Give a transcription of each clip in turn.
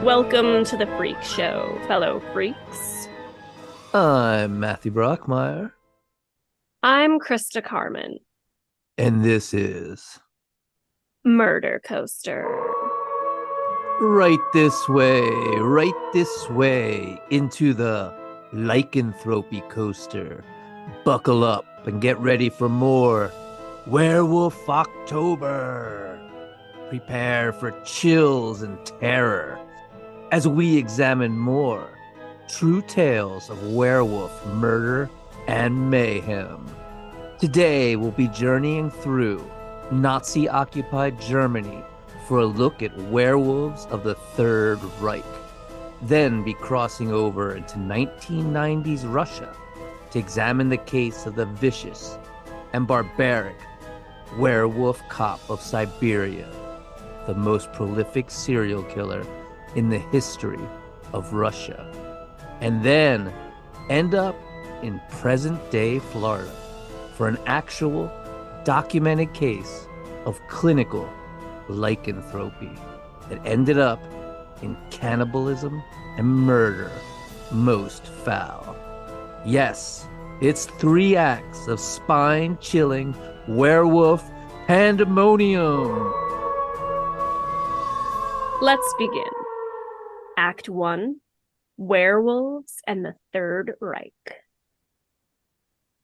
Welcome to the Freak Show, fellow freaks. I'm Matthew Brockmeyer, I'm Krista Carmen, and this is Murder Coaster. right this way into the lycanthropy coaster. Buckle up and get ready for more Werewolf October. Prepare for chills and terror as we examine more true tales of werewolf murder and mayhem. Today, we'll be journeying through Nazi-occupied Germany for a look at werewolves of the Third Reich, then be crossing over into 1990s Russia to examine the case of the vicious and barbaric werewolf cop of Siberia, the most prolific serial killer in the history of Russia, and then end up in present-day Florida for an actual documented case of clinical lycanthropy that ended up in cannibalism and murder most foul. Yes, it's 3 acts of spine-chilling werewolf pandemonium. Let's begin. Act 1, Werewolves and the Third Reich.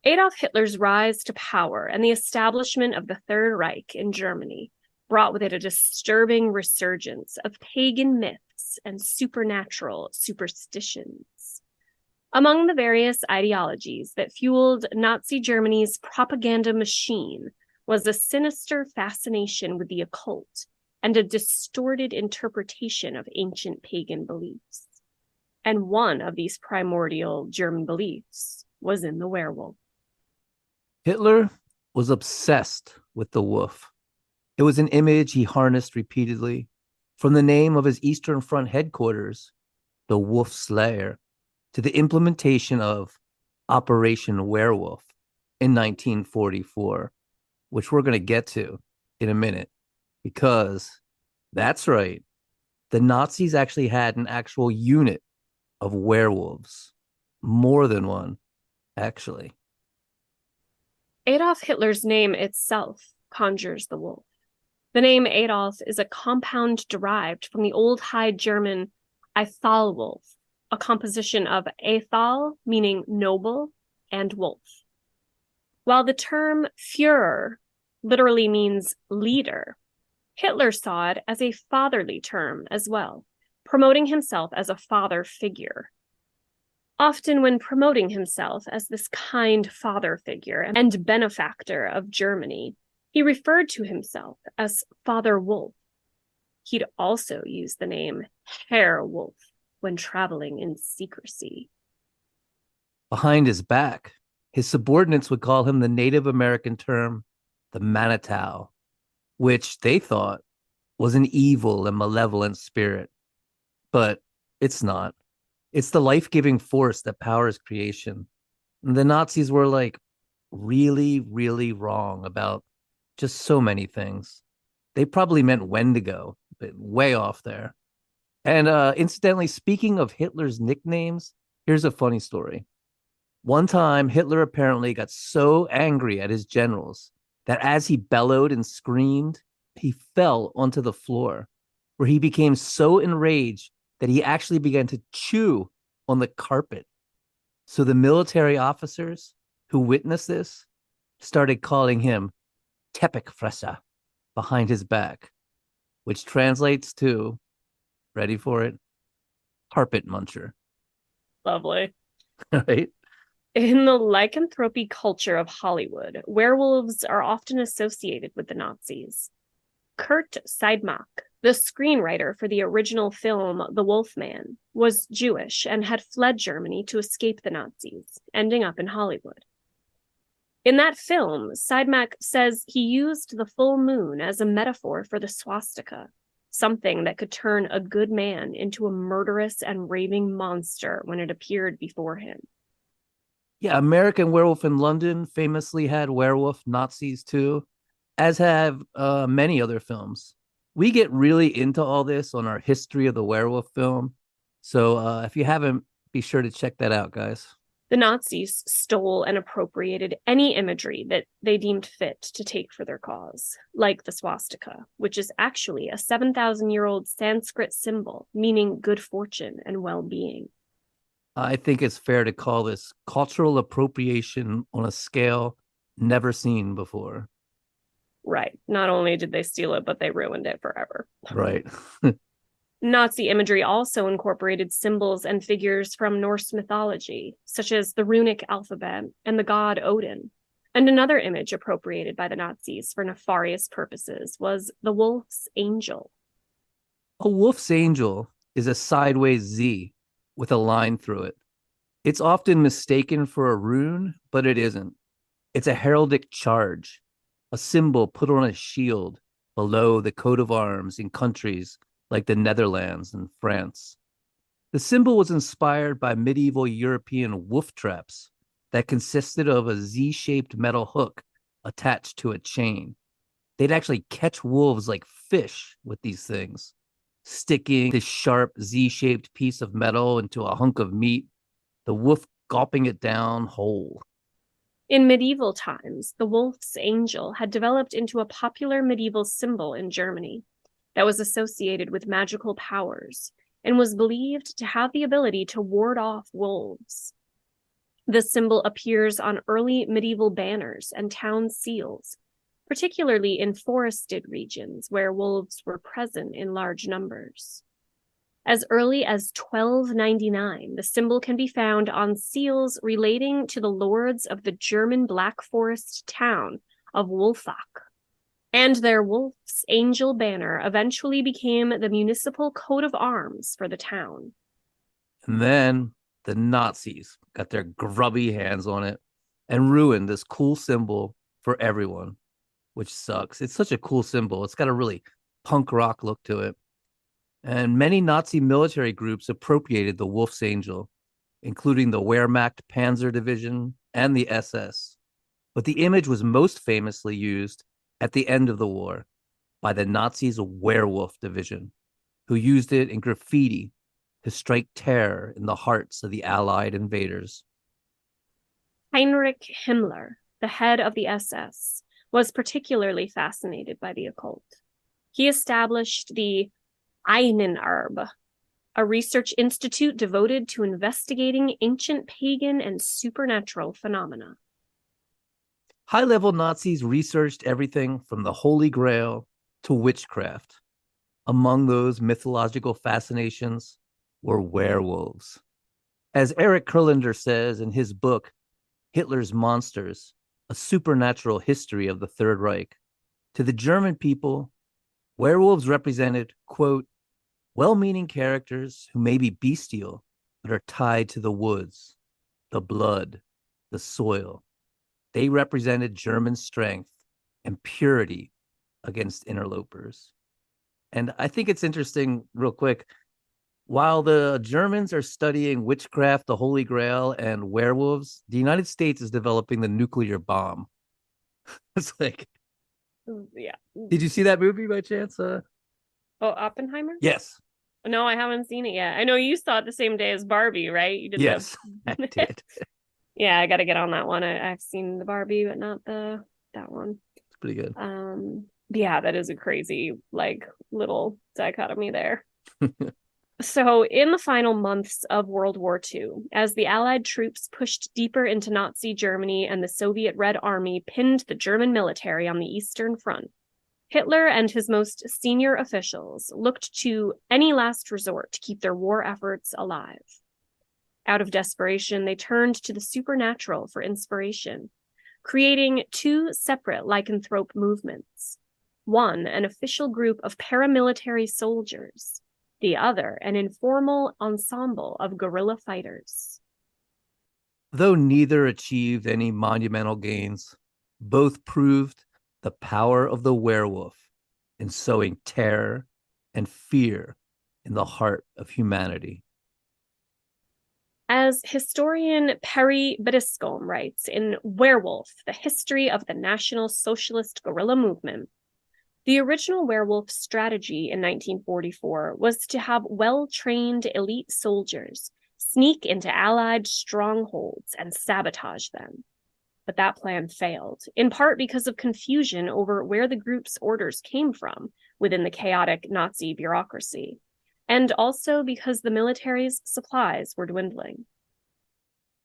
Adolf Hitler's rise to power and the establishment of the Third Reich in Germany brought with it a disturbing resurgence of pagan myths and supernatural superstitions. Among the various ideologies that fueled Nazi Germany's propaganda machine was a sinister fascination with the occult and a distorted interpretation of ancient pagan beliefs. And one of these primordial German beliefs was in the werewolf. Hitler was obsessed with the wolf. It was an image he harnessed repeatedly, from the name of his Eastern Front headquarters, the Wolf Slayer, to the implementation of Operation Werewolf in 1944, which we're going to get to in a minute, because that's right, the Nazis actually had an actual unit of werewolves, more than one, actually. Adolf Hitler's name itself conjures the wolf. The name Adolf is a compound derived from the Old High German Ethalwolf, a composition of Ethal, meaning noble, and wolf. While the term Führer literally means leader, Hitler saw it as a fatherly term as well, promoting himself as a father figure. Often when promoting himself as this kind father figure and benefactor of Germany, he referred to himself as Father Wolf. He'd also use the name Herr Wolf when traveling in secrecy. Behind his back, his subordinates would call him the Native American term, the Manitou, which they thought was an evil and malevolent spirit. But it's not. It's the life-giving force that powers creation. And the Nazis were like really, really wrong about just so many things. They probably meant Wendigo, but way off there. And incidentally, speaking of Hitler's nicknames, here's a funny story. One time, Hitler apparently got so angry at his generals that as he bellowed and screamed, he fell onto the floor, where he became so enraged that he actually began to chew on the carpet. So the military officers who witnessed this started calling him Teppichfresser behind his back, which translates to, ready for it, carpet muncher. Lovely. Right? In the lycanthropy culture of Hollywood, werewolves are often associated with the Nazis. Kurt Siedmach, the screenwriter for the original film The Wolfman, was Jewish and had fled Germany to escape the Nazis, ending up in Hollywood. In that film, Siedmach says he used the full moon as a metaphor for the swastika, something that could turn a good man into a murderous and raving monster when it appeared before him. Yeah, American Werewolf in London famously had werewolf Nazis too, as have many other films. We get really into all this on our History of the Werewolf film. So if you haven't, be sure to check that out, guys. The Nazis stole and appropriated any imagery that they deemed fit to take for their cause, like the swastika, which is actually a 7,000-year-old Sanskrit symbol meaning good fortune and well-being. I think it's fair to call this cultural appropriation on a scale never seen before. Right. Not only did they steal it, but they ruined it forever. Right. Nazi imagery also incorporated symbols and figures from Norse mythology, such as the runic alphabet and the god Odin. And another image appropriated by the Nazis for nefarious purposes was the wolf's angel. A wolf's angel is a sideways Z with a line through it. It's often mistaken for a rune, but it isn't. It's a heraldic charge, a symbol put on a shield below the coat of arms in countries like the Netherlands and France. The symbol was inspired by medieval European wolf traps that consisted of a Z-shaped metal hook attached to a chain. They'd actually catch wolves like fish with these things, sticking this sharp Z-shaped piece of metal into a hunk of meat, the wolf gulping it down whole. In medieval times, the wolf's angel had developed into a popular medieval symbol in Germany that was associated with magical powers and was believed to have the ability to ward off wolves. This symbol appears on early medieval banners and town seals, particularly in forested regions where wolves were present in large numbers. As early as 1299, the symbol can be found on seals relating to the lords of the German Black Forest town of Wolfach. And their wolf's angel banner eventually became the municipal coat of arms for the town. And then the Nazis got their grubby hands on it and ruined this cool symbol for everyone, which sucks. It's such a cool symbol. It's got a really punk rock look to it. And many Nazi military groups appropriated the wolf's angel, including the Wehrmacht Panzer Division and the SS. But the image was most famously used at the end of the war by the Nazis' Werewolf Division, who used it in graffiti to strike terror in the hearts of the Allied invaders. Heinrich Himmler, the head of the SS, was particularly fascinated by the occult. He established the Einenarbe, a research institute devoted to investigating ancient pagan and supernatural phenomena. High-level Nazis researched everything from the Holy Grail to witchcraft. Among those mythological fascinations were werewolves. As Eric Kurlander says in his book, Hitler's Monsters, A Supernatural History of the Third Reich, to the German people, werewolves represented, quote, well-meaning characters who may be bestial, but are tied to the woods, the blood, the soil. They represented German strength and purity against interlopers. And I think it's interesting, real quick, while the Germans are studying witchcraft, the Holy Grail, and werewolves, the United States is developing the nuclear bomb. It's like, yeah. Did you see that movie by chance? Oppenheimer? Yes. No, I haven't seen it yet. I know you saw it the same day as Barbie, right? You did. Yes, I did. Yeah, I got to get on that one. I've seen the Barbie, but not that one. It's pretty good. Yeah, that is a crazy, little dichotomy there. So, in the final months of World War II, as the Allied troops pushed deeper into Nazi Germany and the Soviet Red Army pinned the German military on the Eastern Front, Hitler and his most senior officials looked to any last resort to keep their war efforts alive. Out of desperation, they turned to the supernatural for inspiration, creating two separate lycanthrope movements. One, an official group of paramilitary soldiers. The other, an informal ensemble of guerrilla fighters. Though neither achieved any monumental gains, both proved the power of the werewolf in sowing terror and fear in the heart of humanity. As historian Perry Bittiscombe writes in Werewolf, The History of the National Socialist Guerrilla Movement, The original werewolf strategy in 1944 was to have well-trained elite soldiers sneak into Allied strongholds and sabotage them. But that plan failed, in part because of confusion over where the group's orders came from within the chaotic Nazi bureaucracy, and also because the military's supplies were dwindling.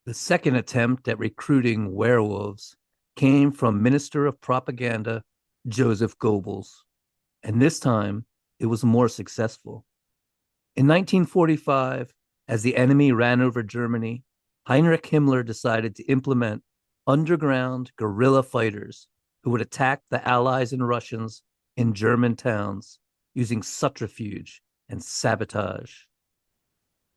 The second attempt at recruiting werewolves came from Minister of Propaganda Joseph Goebbels, and this time it was more successful. In 1945, as the enemy ran over Germany, Heinrich Himmler decided to implement underground guerrilla fighters who would attack the Allies and Russians in German towns using subterfuge and sabotage.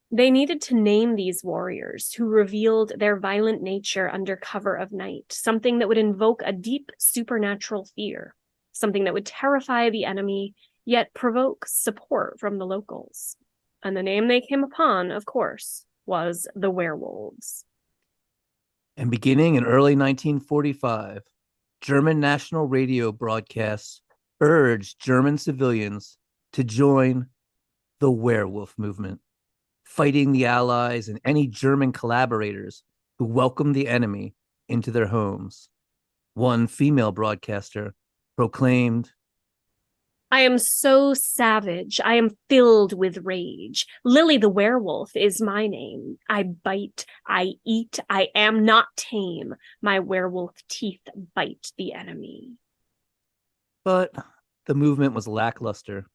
They needed to name these warriors who revealed their violent nature under cover of night, something that would invoke a deep supernatural fear, something that would terrify the enemy, yet provoke support from the locals. And the name they came upon, of course, was the werewolves. And beginning in early 1945, German national radio broadcasts urged German civilians to join the werewolf movement, fighting the Allies and any German collaborators who welcomed the enemy into their homes. One female broadcaster proclaimed, "I am so savage, I am filled with rage. Lily the werewolf is my name. I bite, I eat, I am not tame. My werewolf teeth bite the enemy." But the movement was lackluster.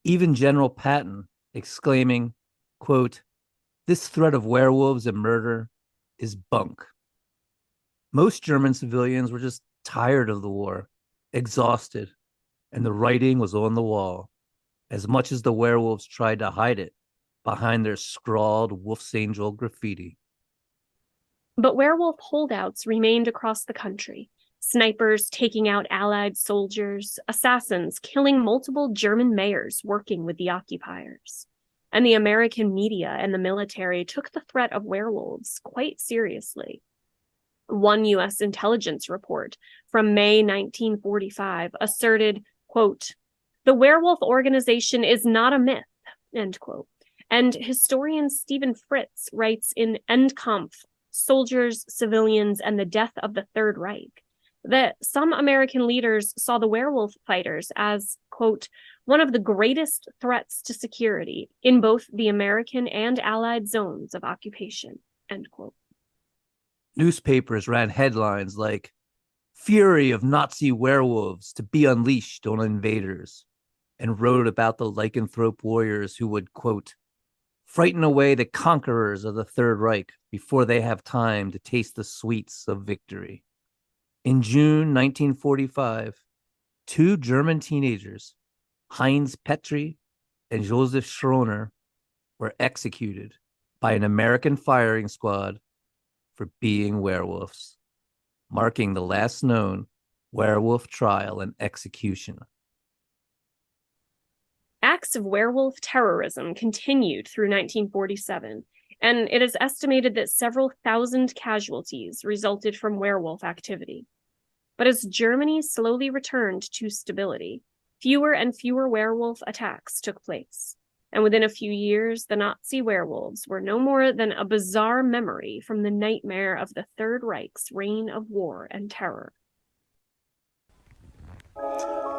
Even General Patton exclaiming, quote, "This threat of werewolves and murder is bunk." Most German civilians were just tired of the war, exhausted, and the writing was on the wall, as much as the werewolves tried to hide it behind their scrawled Wolf's Angel graffiti. But werewolf holdouts remained across the country. Snipers taking out Allied soldiers, assassins killing multiple German mayors working with the occupiers. And the American media and the military took the threat of werewolves quite seriously. One U.S. intelligence report from May 1945 asserted, quote, "The werewolf organization is not a myth," end quote. And historian Stephen Fritz writes in Endkampf, Soldiers, Civilians, and the Death of the Third Reich, that some American leaders saw the werewolf fighters as, quote, "one of the greatest threats to security in both the American and Allied zones of occupation," end quote. Newspapers ran headlines like, "Fury of Nazi werewolves to be unleashed on invaders," and wrote about the lycanthrope warriors who would, quote, "frighten away the conquerors of the Third Reich before they have time to taste the sweets of victory." In June 1945, two German teenagers, Heinz Petri and Josef Schroner, were executed by an American firing squad for being werewolves, marking the last known werewolf trial and execution. Acts of werewolf terrorism continued through 1947, and it is estimated that several thousand casualties resulted from werewolf activity. But as Germany slowly returned to stability, fewer and fewer werewolf attacks took place. And within a few years, the Nazi werewolves were no more than a bizarre memory from the nightmare of the Third Reich's reign of war and terror.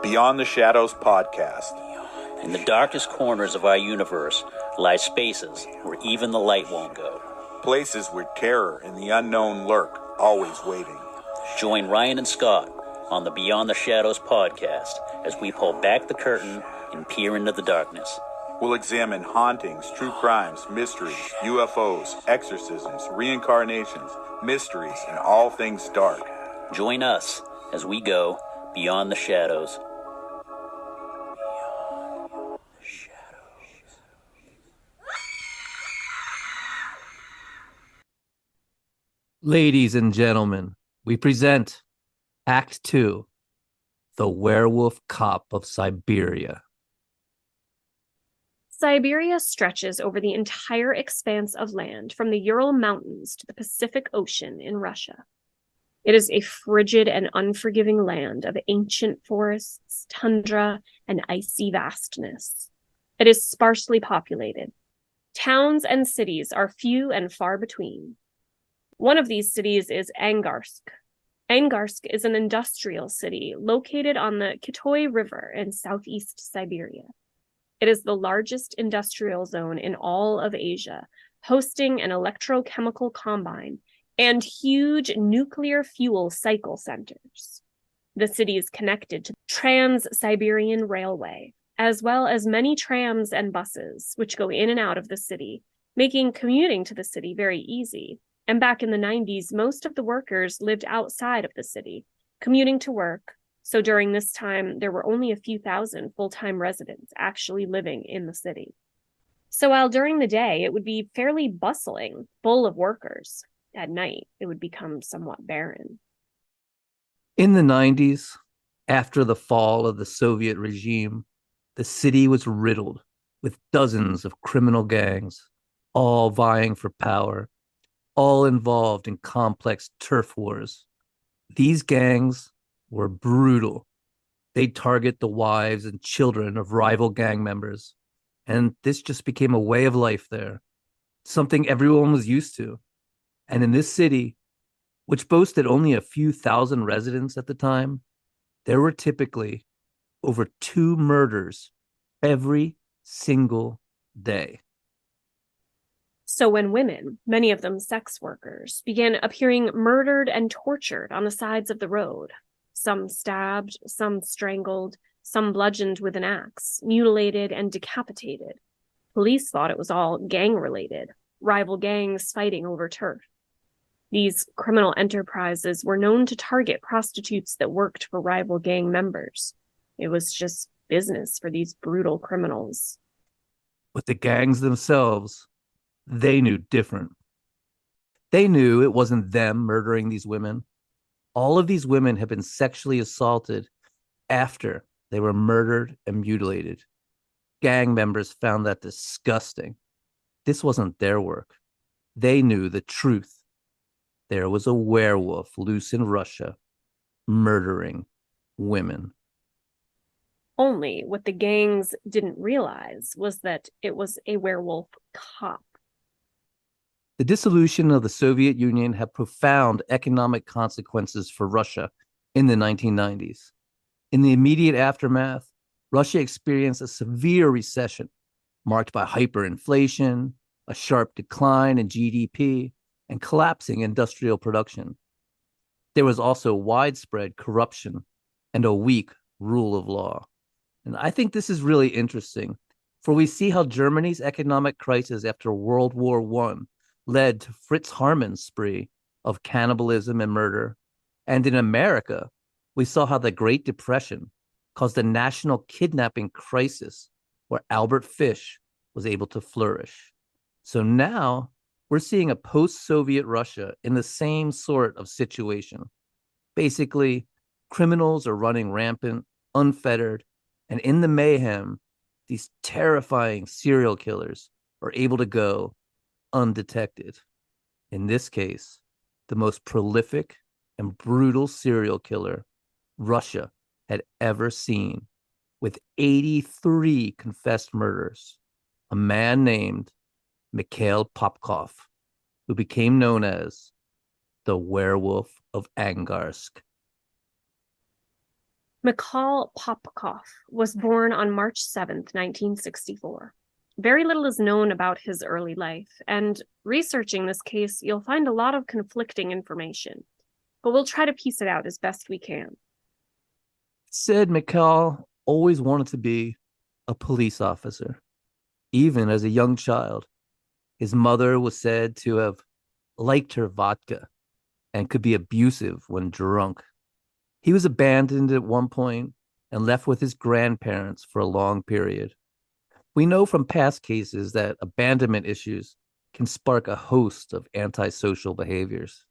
Beyond the Shadows podcast. In the darkest corners of our universe lie spaces where even the light won't go. Places where terror and the unknown lurk, always waiting. Join Ryan and Scott on the Beyond the Shadows podcast as we pull back the curtain and peer into the darkness. We'll examine hauntings, true crimes, mysteries, UFOs, exorcisms, reincarnations, mysteries, and all things dark. Join us as we go beyond the shadows. Ladies and gentlemen, we present Act 2, The Werewolf Cop of Siberia. Siberia stretches over the entire expanse of land from the Ural Mountains to the Pacific Ocean in Russia. It is a frigid and unforgiving land of ancient forests, tundra, and icy vastness. It is sparsely populated. Towns and cities are few and far between. One of these cities is Angarsk. Angarsk is an industrial city located on the Kitoy River in southeast Siberia. It is the largest industrial zone in all of Asia, hosting an electrochemical combine and huge nuclear fuel cycle centers. The city is connected to the Trans-Siberian Railway, as well as many trams and buses, which go in and out of the city, making commuting to the city very easy. And back in the 90s, most of the workers lived outside of the city, commuting to work. So during this time, there were only a few thousand full-time residents actually living in the city. So while during the day, it would be fairly bustling, full of workers, at night, it would become somewhat barren. In the 90s, after the fall of the Soviet regime, the city was riddled with dozens of criminal gangs, all vying for power, all involved in complex turf wars. These gangs were brutal. They'd target the wives and children of rival gang members, and this just became a way of life there, something everyone was used to. And in this city, which boasted only a few thousand residents at the time, there were typically over 2 murders every single day. So when women, many of them sex workers, began appearing murdered and tortured on the sides of the road, some stabbed, some strangled, some bludgeoned with an axe, mutilated and decapitated, police thought it was all gang-related, rival gangs fighting over turf. These criminal enterprises were known to target prostitutes that worked for rival gang members. It was just business for these brutal criminals. But the gangs themselves, they knew different. They knew it wasn't them murdering these women. All of these women had been sexually assaulted after they were murdered and mutilated. Gang members found that disgusting. This wasn't their work. They knew the truth. There was a werewolf loose in Russia, murdering women. Only what the gangs didn't realize was that it was a werewolf cop. The dissolution of the Soviet Union had profound economic consequences for Russia in the 1990s. In the immediate aftermath, Russia experienced a severe recession marked by hyperinflation, a sharp decline in GDP, and collapsing industrial production. There was also widespread corruption and a weak rule of law. And I think this is really interesting, for we see how Germany's economic crisis after World War I led to Fritz Haarmann's spree of cannibalism and murder. And in America, we saw how the Great Depression caused a national kidnapping crisis where Albert Fish was able to flourish. So now we're seeing a post-Soviet Russia in the same sort of situation. Basically, criminals are running rampant, unfettered, and in the mayhem, these terrifying serial killers are able to go undetected. In this case, the most prolific and brutal serial killer Russia had ever seen, with 83 confessed murders, a man named Mikhail Popkov, who became known as the Werewolf of Angarsk. Mikhail Popkov was born on March 7th, 1964. Very little is known about his early life, and researching this case, you'll find a lot of conflicting information, but we'll try to piece it out as best we can. Said Mikhail always wanted to be a police officer, even as a young child. His mother was said to have liked her vodka and could be abusive when drunk. He was abandoned at one point and left with his grandparents for a long period. We know from past cases that abandonment issues can spark a host of antisocial behaviors.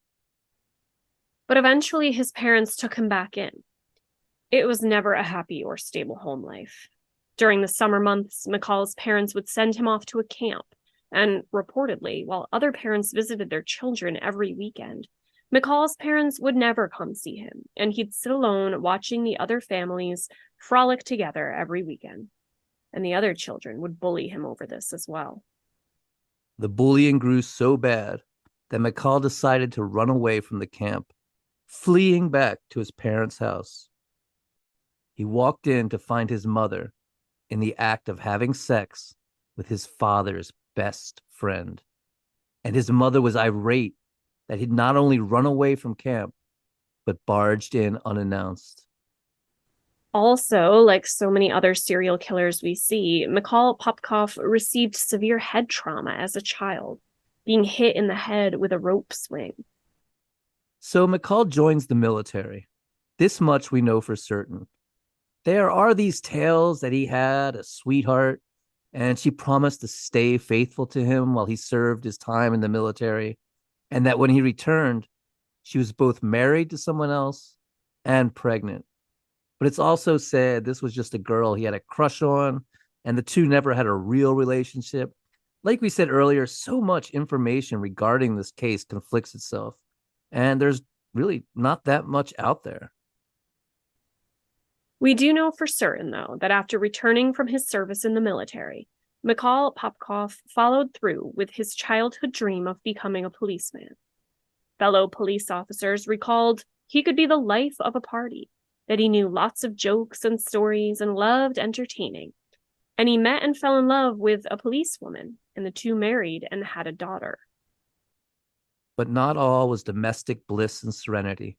But eventually his parents took him back in. It was never a happy or stable home life. During the summer months, Mikhail's parents would send him off to a camp, and reportedly, while other parents visited their children every weekend, Mikhail's parents would never come see him, and he'd sit alone watching the other families frolic together every weekend. And the other children would bully him over this as well. The bullying grew so bad that Mikhail decided to run away from the camp, fleeing back to his parents' house. He walked in to find his mother in the act of having sex with his father's best friend. And his mother was irate that he'd not only run away from camp, but barged in unannounced. Also, like so many other serial killers we see, Mikhail Popkov received severe head trauma as a child, being hit in the head with a rope swing. So Mikhail joins the military. This much we know for certain. There are these tales that he had a sweetheart, and she promised to stay faithful to him while he served his time in the military, and that when he returned, she was both married to someone else and pregnant. But it's also said this was just a girl he had a crush on, and the two never had a real relationship. Like we said earlier, so much information regarding this case conflicts itself, and there's really not that much out there. We do know for certain, though, that after returning from his service in the military, Mikhail Popkov followed through with his childhood dream of becoming a policeman. Fellow police officers recalled he could be the life of a party, that he knew lots of jokes and stories and loved entertaining. And he met and fell in love with a policewoman, and the two married and had a daughter. But not all was domestic bliss and serenity.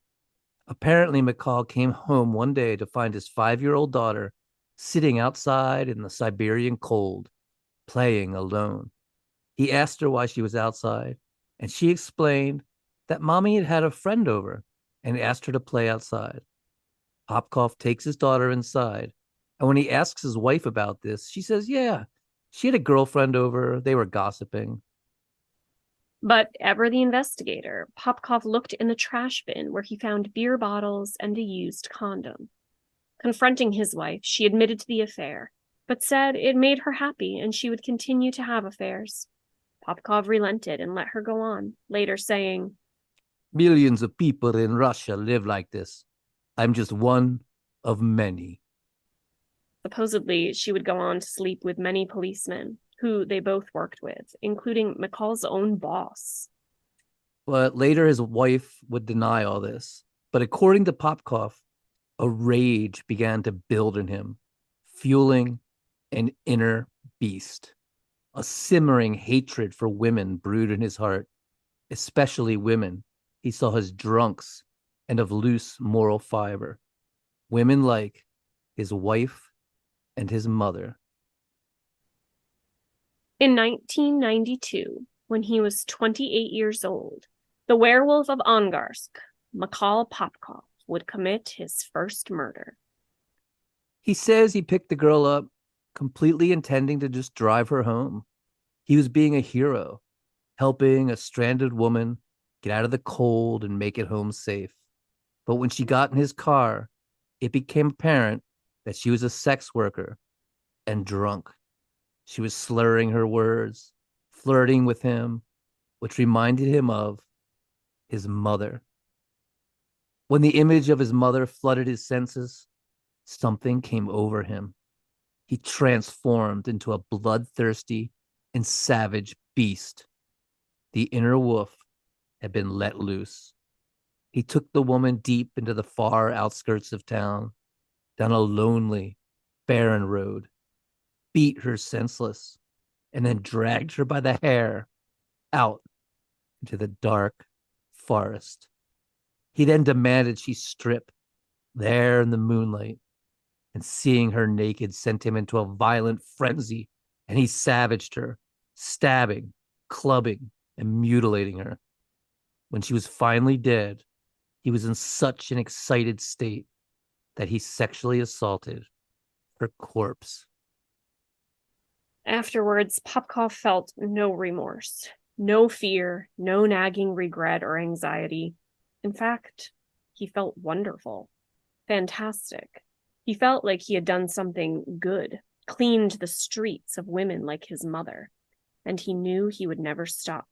Apparently, Mikhail came home one day to find his 5-year-old daughter sitting outside in the Siberian cold, playing alone. He asked her why she was outside, and she explained that mommy had had a friend over and asked her to play outside. Popkov takes his daughter inside, and when he asks his wife about this, she says, yeah, she had a girlfriend over, they were gossiping. But ever the investigator, Popkov looked in the trash bin where he found beer bottles and a used condom. Confronting his wife, she admitted to the affair, but said it made her happy and she would continue to have affairs. Popkov relented and let her go on, later saying, Millions of people in Russia live like this. I'm just one of many. Supposedly, she would go on to sleep with many policemen, who they both worked with, including Mikhail's own boss. But later his wife would deny all this. But according to Popkov, a rage began to build in him, fueling an inner beast. A simmering hatred for women brewed in his heart, especially women he saw as drunks and of loose moral fiber. Women like his wife and his mother. In 1992, when he was 28 years old, the Werewolf of Angarsk, Mikhail Popkov, would commit his first murder. He says he picked the girl up, completely intending to just drive her home. He was being a hero, helping a stranded woman get out of the cold and make it home safe. But when she got in his car, it became apparent that she was a sex worker and drunk. She was slurring her words, flirting with him, which reminded him of his mother. When the image of his mother flooded his senses, something came over him. He transformed into a bloodthirsty and savage beast. The inner wolf had been let loose. He took the woman deep into the far outskirts of town, down a lonely, barren road, beat her senseless, and then dragged her by the hair out into the dark forest. He then demanded she strip there in the moonlight, and seeing her naked sent him into a violent frenzy, and he savaged her, stabbing, clubbing, and mutilating her. When she was finally dead, he was in such an excited state that he sexually assaulted her corpse. Afterwards, Popkov felt no remorse, no fear, no nagging regret or anxiety. In fact, he felt wonderful, fantastic. He felt like he had done something good, cleaned the streets of women like his mother, and he knew he would never stop,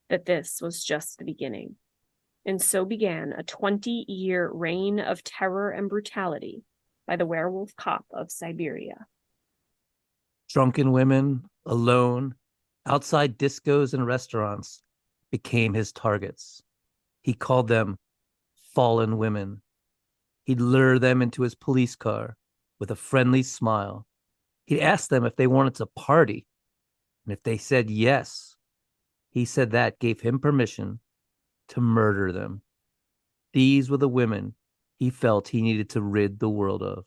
that this was just the beginning. And so began a 20-year reign of terror and brutality by the werewolf cop of Siberia. Drunken women, alone, outside discos and restaurants became his targets. He called them fallen women. He'd lure them into his police car with a friendly smile. He'd ask them if they wanted to party. And if they said yes, he said that gave him permission to murder them. These were the women he felt he needed to rid the world of.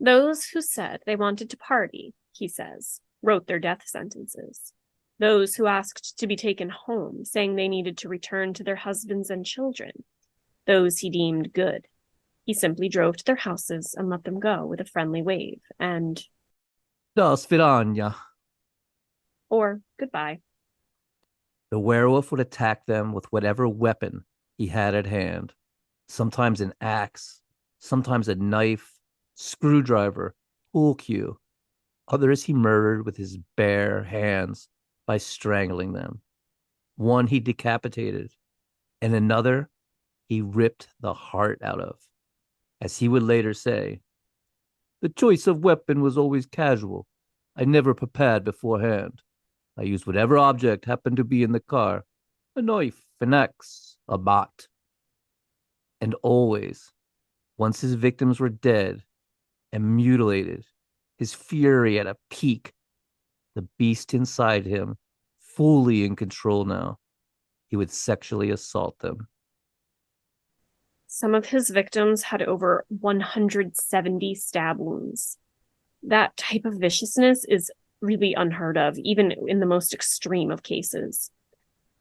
Those who said they wanted to party, he says, wrote their death sentences. Those who asked to be taken home, saying they needed to return to their husbands and children. Those he deemed good. He simply drove to their houses and let them go with a friendly wave and... Do svidaniya. Or goodbye. The werewolf would attack them with whatever weapon he had at hand, sometimes an axe, sometimes a knife, screwdriver, pool cue. Others he murdered with his bare hands by strangling them. One he decapitated, and another he ripped the heart out of. As he would later say, "The choice of weapon was always casual. I never prepared beforehand. I used whatever object happened to be in the car, a knife, an axe, a bat." And always, once his victims were dead and mutilated, his fury at a peak, the beast inside him, fully in control now, he would sexually assault them. Some of his victims had over 170 stab wounds. That type of viciousness is really unheard of, even in the most extreme of cases.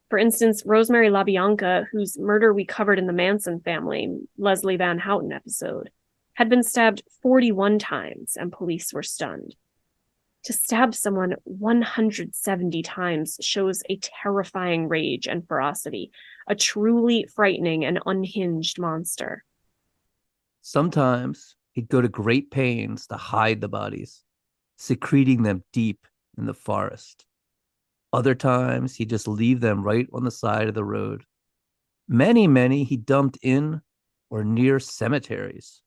For instance, Rosemary LaBianca, whose murder we covered in the Manson family, Leslie Van Houten episode, had been stabbed 41 times and police were stunned. To stab someone 170 times shows a terrifying rage and ferocity, a truly frightening and unhinged monster. Sometimes he'd go to great pains to hide the bodies, secreting them deep in the forest. Other times he'd just leave them right on the side of the road. Many he dumped in or near cemeteries,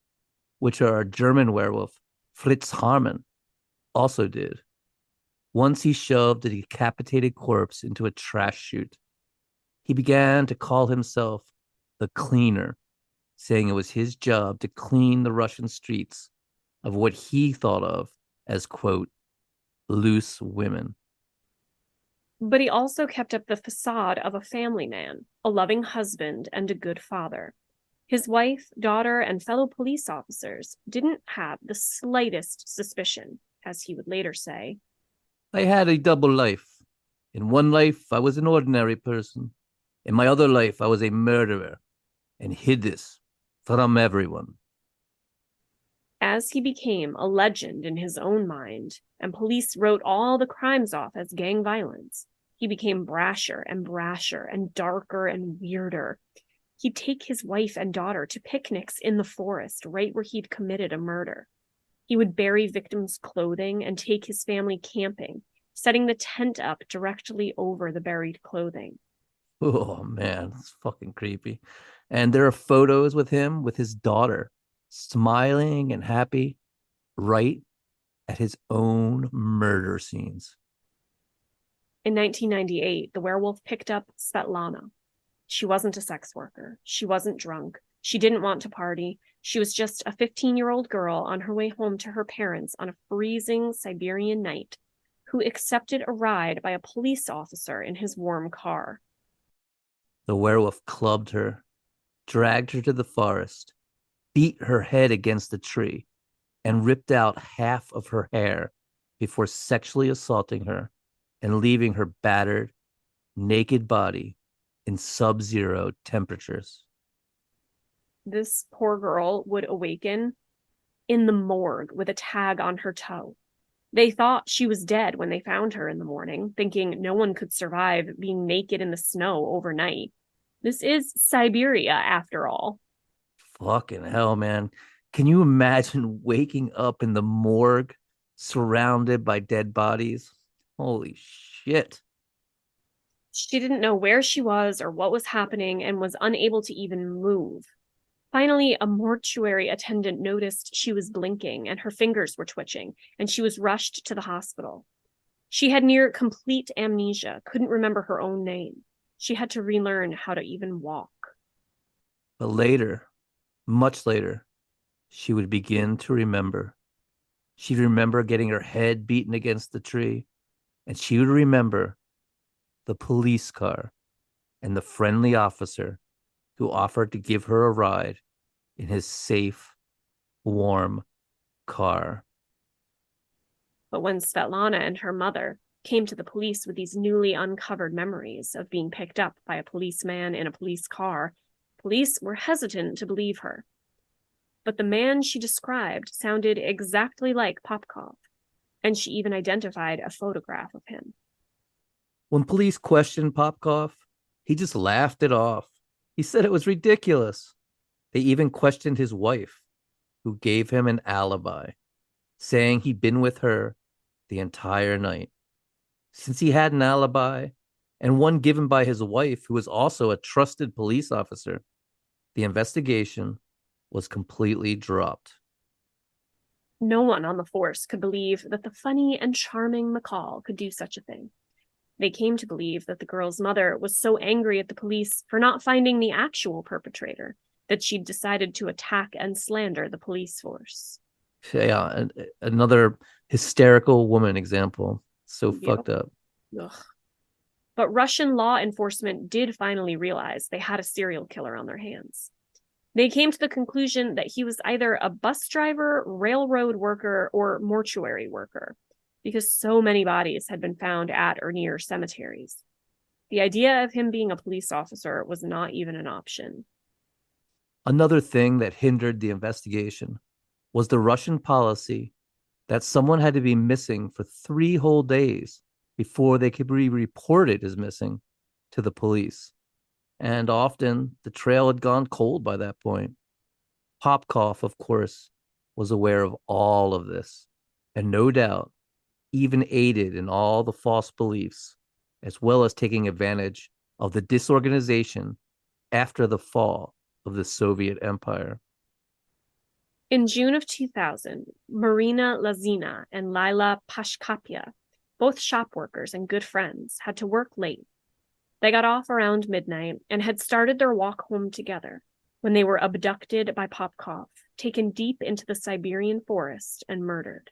which our German werewolf, Fritz Harman, also did. Once he shoved a decapitated corpse into a trash chute. He began to call himself the cleaner, saying it was his job to clean the Russian streets of what he thought of as, quote, loose women. But he also kept up the facade of a family man, a loving husband, and a good father. His wife, daughter, and fellow police officers didn't have the slightest suspicion, as he would later say. I had a double life. In one life, I was an ordinary person. In my other life, I was a murderer and hid this from everyone. As he became a legend in his own mind, and police wrote all the crimes off as gang violence, he became brasher and darker and weirder. He'd take his wife and daughter to picnics in the forest right where he'd committed a murder. He would bury victims' clothing and take his family camping, setting the tent up directly over the buried clothing. Oh, man, it's fucking creepy. And there are photos with him with his daughter, smiling and happy, right at his own murder scenes. In 1998, the werewolf picked up Svetlana. She wasn't a sex worker. She wasn't drunk. She didn't want to party. She was just a 15-year-old girl on her way home to her parents on a freezing Siberian night who accepted a ride by a police officer in his warm car. The werewolf clubbed her, dragged her to the forest, beat her head against a tree, and ripped out half of her hair before sexually assaulting her and leaving her battered, naked body in sub-zero temperatures. This poor girl would awaken in the morgue with a tag on her toe. They thought she was dead when they found her in the morning, thinking no one could survive being naked in the snow overnight. This is Siberia, after all. Fucking hell, man. Can you imagine waking up in the morgue surrounded by dead bodies? Holy shit. She didn't know where she was or what was happening and was unable to even move. Finally, a mortuary attendant noticed she was blinking and her fingers were twitching, and she was rushed to the hospital. She had near complete amnesia, couldn't remember her own name. She had to relearn how to even walk. But later, much later, she would begin to remember. She'd remember getting her head beaten against the tree, and she would remember the police car and the friendly officer who offered to give her a ride in his safe, warm car. But when Svetlana and her mother came to the police with these newly uncovered memories of being picked up by a policeman in a police car, police were hesitant to believe her. But the man she described sounded exactly like Popkov, and she even identified a photograph of him. When police questioned Popkov, he just laughed it off. He said it was ridiculous. They even questioned his wife, who gave him an alibi, saying he'd been with her the entire night. Since he had an alibi, and one given by his wife, who was also a trusted police officer, the investigation was completely dropped. No one on the force could believe that the funny and charming McCall could do such a thing. They came to believe that the girl's mother was so angry at the police for not finding the actual perpetrator that she'd decided to attack and slander the police force. Yeah, another hysterical woman example. So fucked up. Ugh. But Russian law enforcement did finally realize they had a serial killer on their hands. They came to the conclusion that he was either a bus driver, railroad worker, or mortuary worker, because so many bodies had been found at or near cemeteries. The idea of him being a police officer was not even an option. Another thing that hindered the investigation was the Russian policy that someone had to be missing for 3 whole days before they could be reported as missing to the police. And often the trail had gone cold by that point. Popkov, of course, was aware of all of this, and no doubt even aided in all the false beliefs, as well as taking advantage of the disorganization after the fall of the Soviet Empire. In June of 2000, Marina Lazina and Lila Pashkapia, both shop workers and good friends, had to work late. They got off around midnight and had started their walk home together when they were abducted by Popkov, taken deep into the Siberian forest and murdered.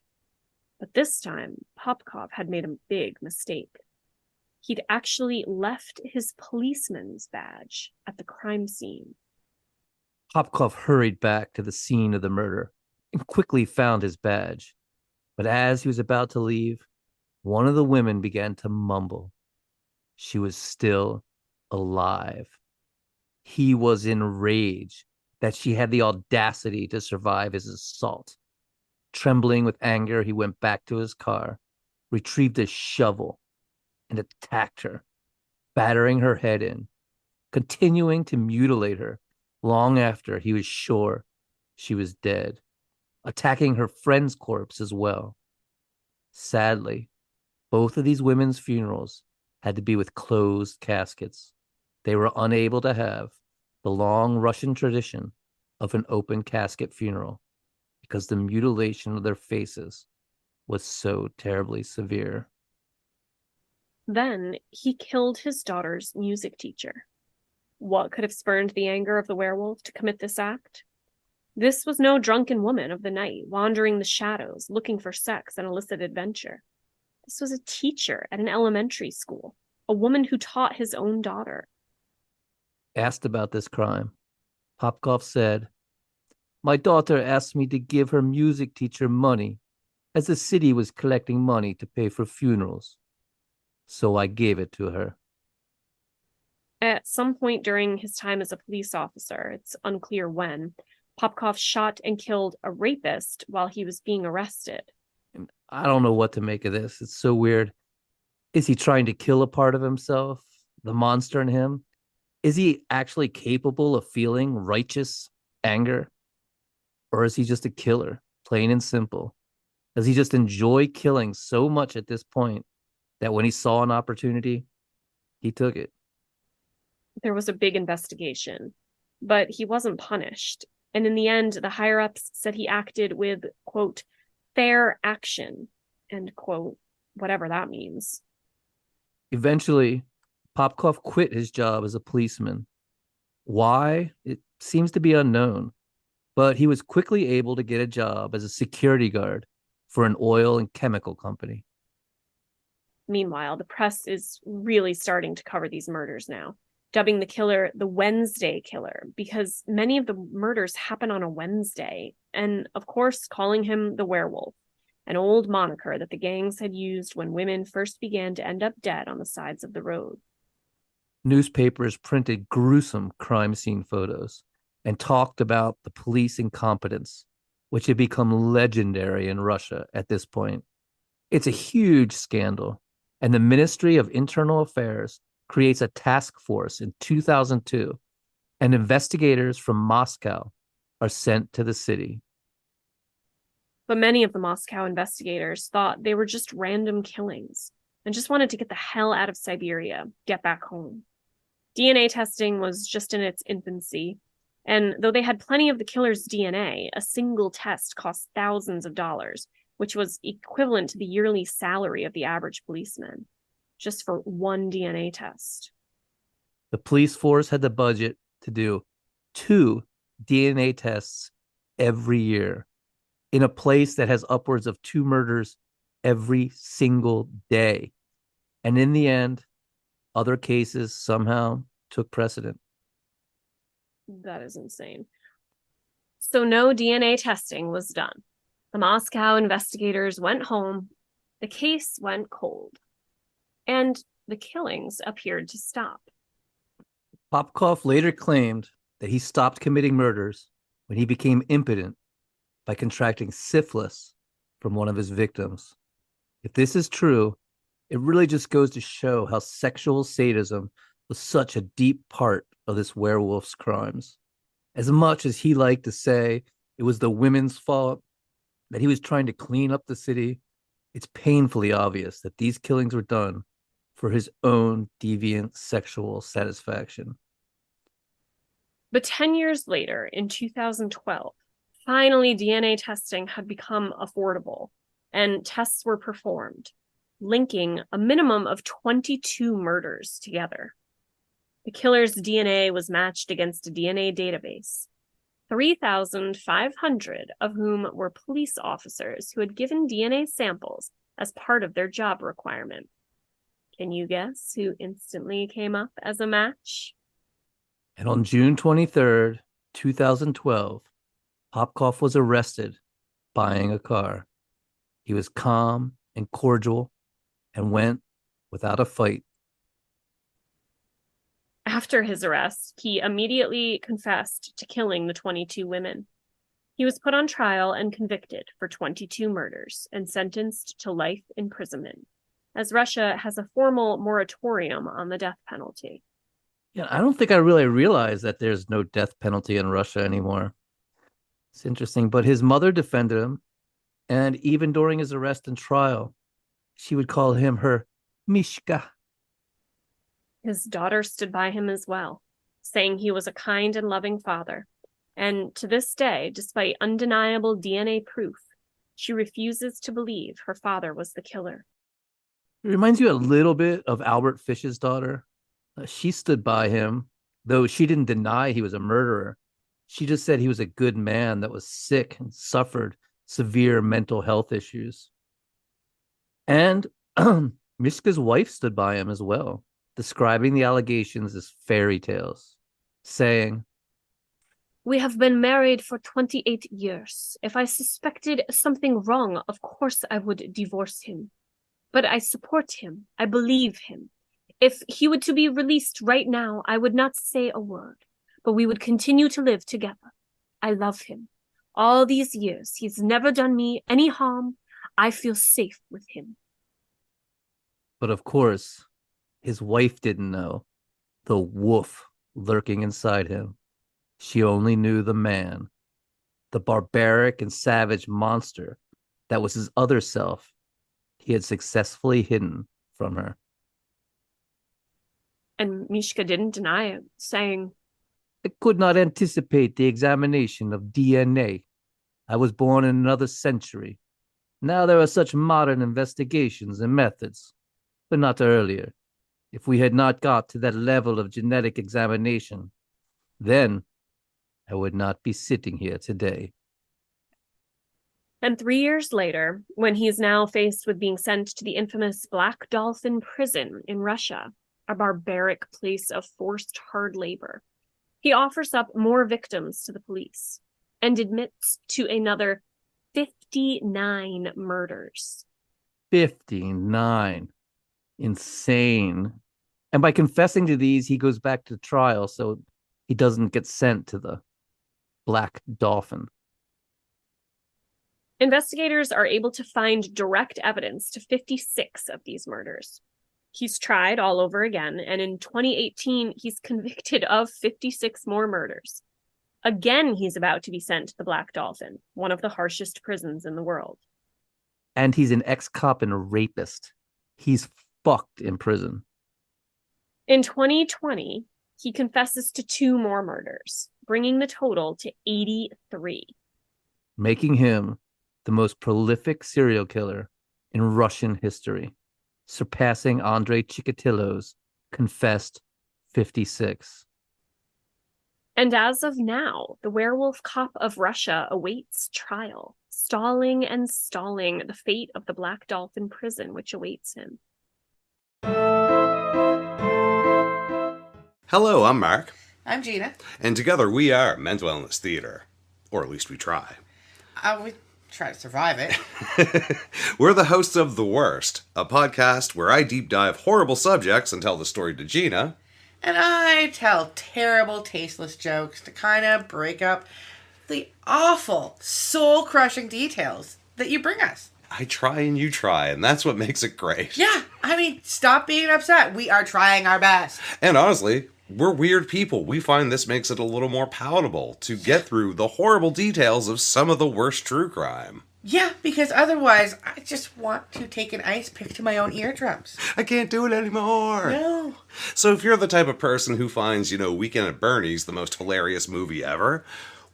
But this time, Popkov had made a big mistake. He'd actually left his policeman's badge at the crime scene. Popkov hurried back to the scene of the murder and quickly found his badge. But as he was about to leave, one of the women began to mumble. She was still alive. He was enraged that she had the audacity to survive his assault. Trembling with anger, he went back to his car, retrieved a shovel, and attacked her, battering her head in, continuing to mutilate her long after he was sure she was dead, attacking her friend's corpse as well. Sadly, both of these women's funerals had to be with closed caskets. They were unable to have the long Russian tradition of an open casket funeral because the mutilation of their faces was so terribly severe. Then he killed his daughter's music teacher. What could have spurned the anger of the werewolf to commit this act? This was no drunken woman of the night, wandering the shadows, looking for sex and illicit adventure. This was a teacher at an elementary school, a woman who taught his own daughter. Asked about this crime, Popkov said, "My daughter asked me to give her music teacher money, as the city was collecting money to pay for funerals. So I gave it to her." At some point during his time as a police officer, it's unclear when, Popkov shot and killed a rapist while he was being arrested. And I don't know what to make of this. It's so weird. Is he trying to kill a part of himself, the monster in him? Is he actually capable of feeling righteous anger? Or is he just a killer, plain and simple? Does he just enjoy killing so much at this point that when he saw an opportunity, He took it. There was a big investigation, but he wasn't punished. And in the end, the higher-ups said he acted with, quote, fair action, end quote, whatever that means. Eventually, Popkov quit his job as a policeman. Why? It seems to be unknown, but he was quickly able to get a job as a security guard for an oil and chemical company. Meanwhile, the press is really starting to cover these murders now, dubbing the killer the Wednesday Killer, because many of the murders happen on a Wednesday, and of course, calling him the Werewolf, an old moniker that the gangs had used when women first began to end up dead on the sides of the road. Newspapers printed gruesome crime scene photos and talked about the police incompetence, which had become legendary in Russia at this point. It's a huge scandal, and the Ministry of Internal Affairs creates a task force in 2002, and investigators from Moscow are sent to the city. But many of the Moscow investigators thought they were just random killings and just wanted to get the hell out of Siberia, get back home. DNA testing was just in its infancy, and though they had plenty of the killer's DNA, a single test cost thousands of dollars, which was equivalent to the yearly salary of the average policeman, just for one DNA test. The police force had the budget to do 2 DNA tests every year in a place that has upwards of 2 murders every single day. And in the end, other cases somehow took precedent. That is insane. So no DNA testing was done. The Moscow investigators went home. The case went cold. And the killings appeared to stop. Popkov later claimed that he stopped committing murders when he became impotent by contracting syphilis from one of his victims. If this is true, it really just goes to show how sexual sadism was such a deep part of this werewolf's crimes. As much as he liked to say it was the women's fault, that he was trying to clean up the city, it's painfully obvious that these killings were done for his own deviant sexual satisfaction. But 10 years later, in 2012, finally DNA testing had become affordable, and tests were performed, linking a minimum of 22 murders together. The killer's DNA was matched against a DNA database, 3,500 of whom were police officers who had given DNA samples as part of their job requirement. Can you guess who instantly came up as a match? And on June 23rd, 2012, Popkov was arrested buying a car. He was calm and cordial and went without a fight. After his arrest, he immediately confessed to killing the 22 women. He was put on trial and convicted for 22 murders and sentenced to life imprisonment, as Russia has a formal moratorium on the death penalty. Yeah, I don't think I really realized that there's no death penalty in Russia anymore. It's interesting, but his mother defended him, and even during his arrest and trial, she would call him her Mishka. His daughter stood by him as well, saying he was a kind and loving father. And to this day, despite undeniable DNA proof, she refuses to believe her father was the killer. It reminds you a little bit of Albert Fish's daughter. She stood by him, though she didn't deny he was a murderer. She just said he was a good man that was sick and suffered severe mental health issues. And Mishka's wife stood by him as well, describing the allegations as fairy tales, saying, "We have been married for 28 years. If I suspected something wrong, of course I would divorce him. But I support him. I believe him. If he were to be released right now, I would not say a word, but we would continue to live together. I love him. All these years, he's never done me any harm. I feel safe with him." But of course, his wife didn't know the wolf lurking inside him. She only knew the man, the barbaric and savage monster that was his other self he had successfully hidden from her. And Mishka didn't deny it, saying, I could not anticipate the examination of DNA. I was born in another century. Now there are such modern investigations and methods, but not earlier. If we had not got to that level of genetic examination, then I would not be sitting here today. And 3 years later, when he is now faced with being sent to the infamous Black Dolphin prison in Russia, a barbaric place of forced hard labor, he offers up more victims to the police and admits to another 59 murders. 59. Insane. And by confessing to these, he goes back to trial so he doesn't get sent to the Black Dolphin. Investigators are able to find direct evidence to 56 of these murders. He's tried all over again, and in 2018, he's convicted of 56 more murders. Again, he's about to be sent to the Black Dolphin, one of the harshest prisons in the world. And he's an ex-cop and a rapist. He's fucked in prison. In 2020, he confesses to 2 more murders, bringing the total to 83. Making him the most prolific serial killer in Russian history, surpassing Andrei Chikatilo's confessed 56. And as of now, the werewolf cop of Russia awaits trial, stalling the fate of the Black Dolphin prison which awaits him. Hello, I'm Mark. I'm Gina. And together we are Mental Illness Theater. Or at least we try. We try to survive it. We're the hosts of The Worst, a podcast where I deep dive horrible subjects and tell the story to Gina. And I tell terrible, tasteless jokes to kind of break up the awful, soul-crushing details that you bring us. I try and you try, and that's what makes it great. Yeah, I mean, stop being upset. We are trying our best. And honestly, we're weird people. We find this makes it a little more palatable to get through the horrible details of some of the worst true crime. Yeah, because otherwise, I just want to take an ice pick to my own eardrums. I can't do it anymore. No. So if you're the type of person who finds, Weekend at Bernie's the most hilarious movie ever,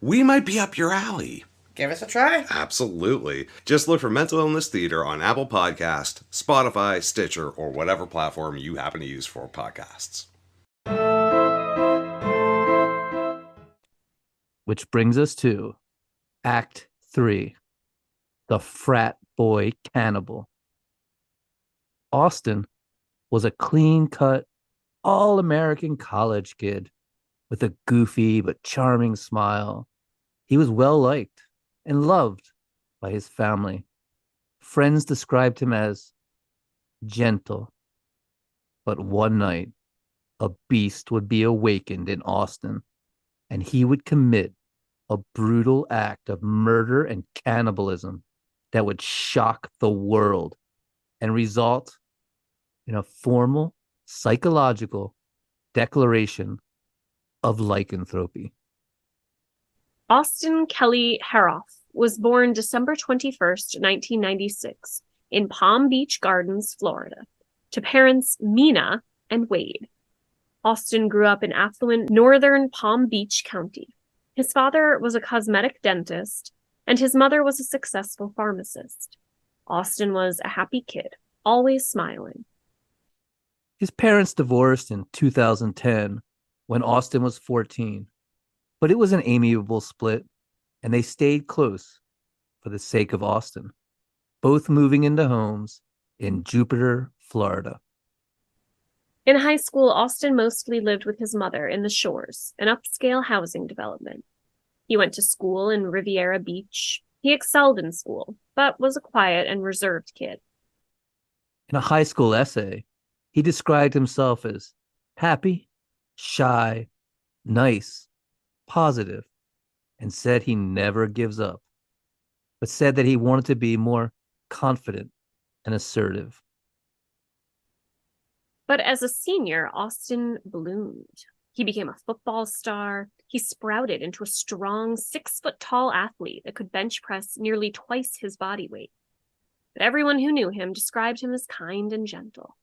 we might be up your alley. Give us a try. Absolutely. Just look for Mental Illness Theater on Apple Podcast, Spotify, Stitcher, or whatever platform you happen to use for podcasts. Which brings us to Act 3, the frat-boy cannibal. Austin was a clean-cut, all-American college kid with a goofy but charming smile. He was well-liked and loved by his family. Friends described him as gentle. But one night, a beast would be awakened in Austin, and he would commit a brutal act of murder and cannibalism that would shock the world and result in a formal psychological declaration of lycanthropy. Austin Kelly Harrouff was born December 21st, 1996, in Palm Beach Gardens, Florida, to parents Mina and Wade. Austin grew up in affluent northern Palm Beach County. His father was a cosmetic dentist, and his mother was a successful pharmacist. Austin was a happy kid, always smiling. His parents divorced in 2010 when Austin was 14, but it was an amiable split, and they stayed close for the sake of Austin, both moving into homes in Jupiter, Florida. In high school, Austin mostly lived with his mother in the Shores, an upscale housing development. He went to school in Riviera Beach. He excelled in school, but was a quiet and reserved kid. In a high school essay, he described himself as happy, shy, nice, positive, and said he never gives up, but said that he wanted to be more confident and assertive. But as a senior, Austin bloomed. He became a football star. He sprouted into a strong 6-foot-tall athlete that could bench press nearly twice his body weight. But everyone who knew him described him as kind and gentle.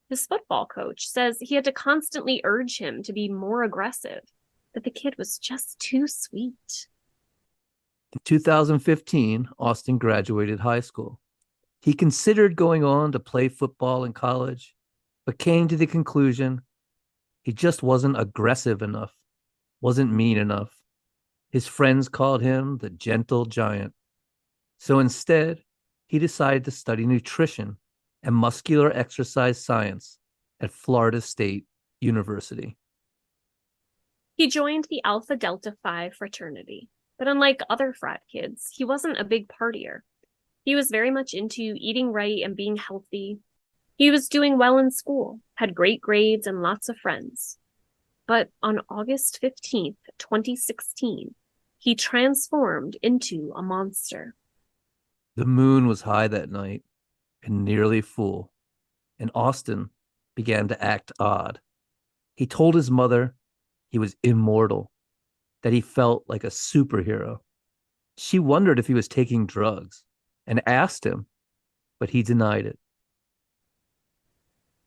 His football coach says he had to constantly urge him to be more aggressive, that the kid was just too sweet. In 2015, Austin graduated high school. He considered going on to play football in college, but came to the conclusion he just wasn't aggressive enough, wasn't mean enough. His friends called him the gentle giant. So instead, he decided to study nutrition and muscular exercise science at Florida State University. He joined the Alpha Delta Phi fraternity, but unlike other frat kids, he wasn't a big partier. He was very much into eating right and being healthy. He was doing well in school, had great grades and lots of friends. But on August 15th, 2016, he transformed into a monster. The moon was high that night and nearly full, and Austin began to act odd. He told his mother he was immortal, that he felt like a superhero. She wondered if he was taking drugs and asked him, but he denied it.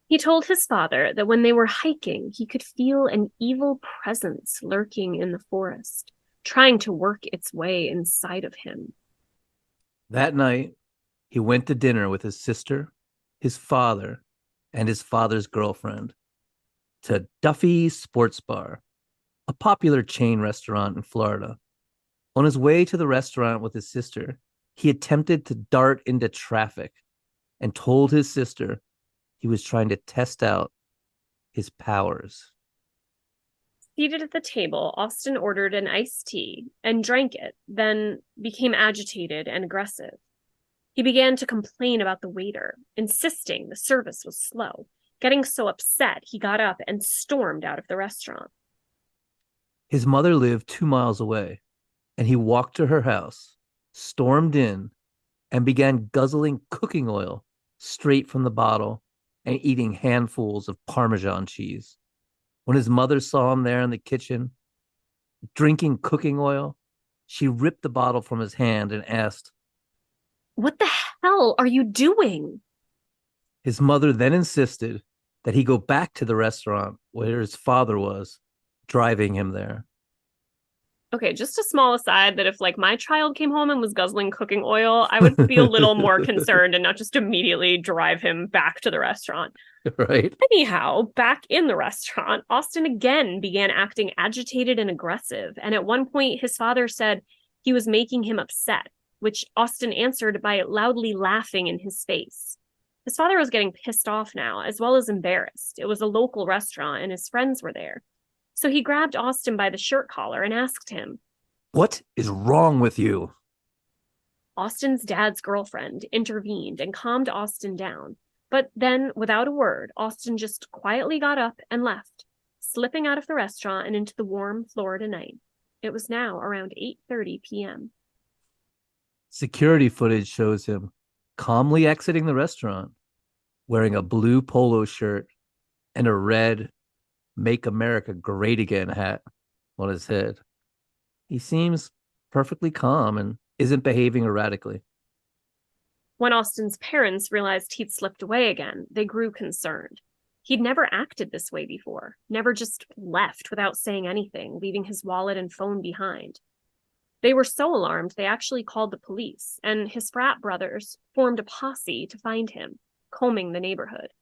He told his father that when they were hiking, he could feel an evil presence lurking in the forest, trying to work its way inside of him. That night, he went to dinner with his sister, his father, and his father's girlfriend to Duffy's Sports Bar, a popular chain restaurant in Florida. On his way to the restaurant with his sister, he attempted to dart into traffic and told his sister he was trying to test out his powers. Seated at the table, Austin ordered an iced tea and drank it, then became agitated and aggressive. He began to complain about the waiter, insisting the service was slow. Getting so upset, he got up and stormed out of the restaurant. His mother lived 2 miles away, and he walked to her house, stormed in, and began guzzling cooking oil straight from the bottle and eating handfuls of Parmesan cheese. When his mother saw him there in the kitchen, drinking cooking oil, she ripped the bottle from his hand and asked, "What the hell are you doing?" His mother then insisted that he go back to the restaurant where his father was, driving him there. Okay, just a small aside that if my child came home and was guzzling cooking oil, I would be a little more concerned and not just immediately drive him back to the restaurant. Right? Anyhow, back in the restaurant, Austin again began acting agitated and aggressive. And at one point, his father said he was making him upset, which Austin answered by loudly laughing in his face. His father was getting pissed off now, as well as embarrassed. It was a local restaurant and his friends were there. So he grabbed Austin by the shirt collar and asked him, "What is wrong with you?" Austin's dad's girlfriend intervened and calmed Austin down. But then, without a word, Austin just quietly got up and left, slipping out of the restaurant and into the warm Florida night. It was now around 8:30 p.m. Security footage shows him calmly exiting the restaurant, wearing a blue polo shirt and a red "Make America Great Again" hat on his head. He seems perfectly calm and isn't behaving erratically. When Austin's parents realized he'd slipped away again, they grew concerned. He'd never acted this way before, never just left without saying anything, leaving his wallet and phone behind. They were so alarmed they actually called the police, and his frat brothers formed a posse to find him, combing the neighborhood.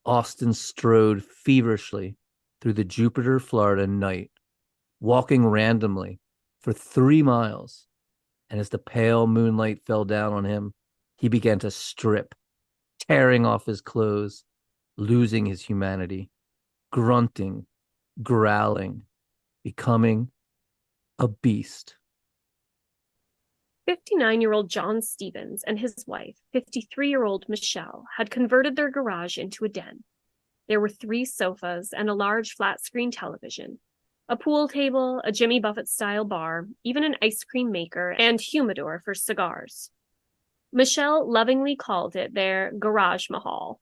Austin strode feverishly through the Jupiter, Florida night, walking randomly for 3 miles. And as the pale moonlight fell down on him, he began to strip, tearing off his clothes, losing his humanity, grunting, growling, becoming a beast. 59-year-old John Stevens and his wife, 53-year-old Michelle, had converted their garage into a den. There were 3 sofas and a large flat-screen television, a pool table, a Jimmy Buffett-style bar, even an ice cream maker, and humidor for cigars. Michelle lovingly called it their garage mahal.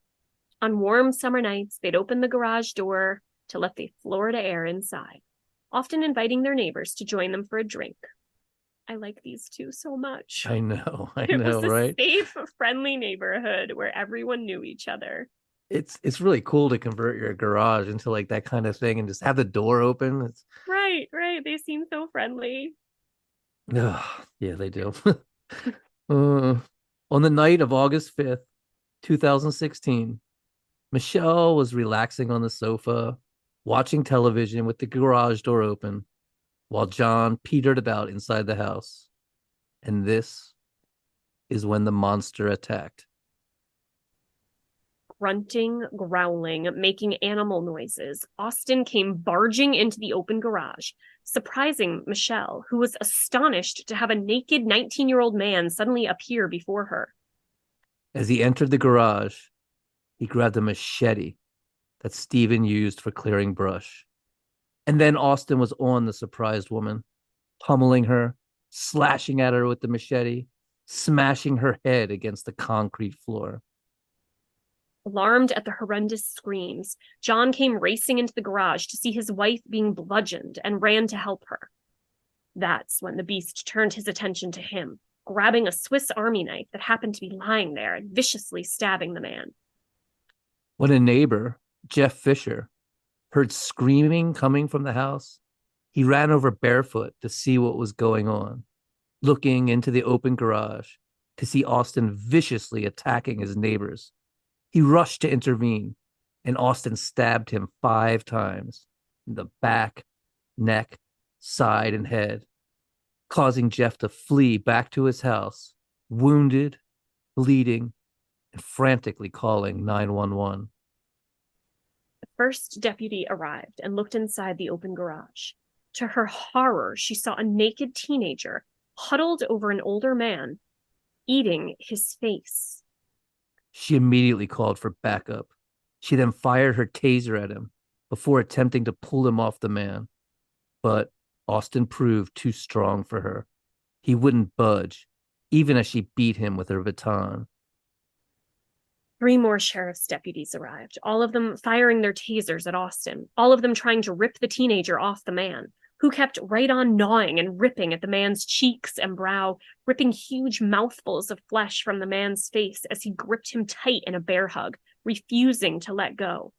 On warm summer nights, they'd open the garage door to let the Florida air inside, often inviting their neighbors to join them for a drink. I like these two so much. I know, It was a right? safe, friendly neighborhood where everyone knew each other. It's really cool to convert your garage into like that kind of thing and just have the door open. It's Right, right. They seem so friendly. yeah, they do. On the night of August 5th, 2016, Michelle was relaxing on the sofa, watching television with the garage door open, while John petered about inside the house. And this is when the monster attacked. Grunting, growling, making animal noises, Austin came barging into the open garage, surprising Michelle, who was astonished to have a naked 19-year-old man suddenly appear before her. As he entered the garage, he grabbed a machete that Stephen used for clearing brush. And then Austin was on the surprised woman, pummeling her, slashing at her with the machete, smashing her head against the concrete floor. Alarmed at the horrendous screams, John came racing into the garage to see his wife being bludgeoned and ran to help her. That's when the beast turned his attention to him, grabbing a Swiss Army knife that happened to be lying there and viciously stabbing the man. When a neighbor, Jeff Fisher, heard screaming coming from the house, he ran over barefoot to see what was going on, looking into the open garage to see Austin viciously attacking his neighbors. He rushed to intervene, and Austin stabbed him 5 times in the back, neck, side, and head, causing Jeff to flee back to his house, wounded, bleeding, and frantically calling 911. The first deputy arrived and looked inside the open garage. To her horror, she saw a naked teenager huddled over an older man, eating his face. She immediately called for backup. She then fired her taser at him before attempting to pull him off the man. But Austin proved too strong for her. He wouldn't budge, even as she beat him with her baton. 3 more sheriff's deputies arrived, all of them firing their tasers at Austin, all of them trying to rip the teenager off the man, who kept right on gnawing and ripping at the man's cheeks and brow, ripping huge mouthfuls of flesh from the man's face as he gripped him tight in a bear hug, refusing to let go.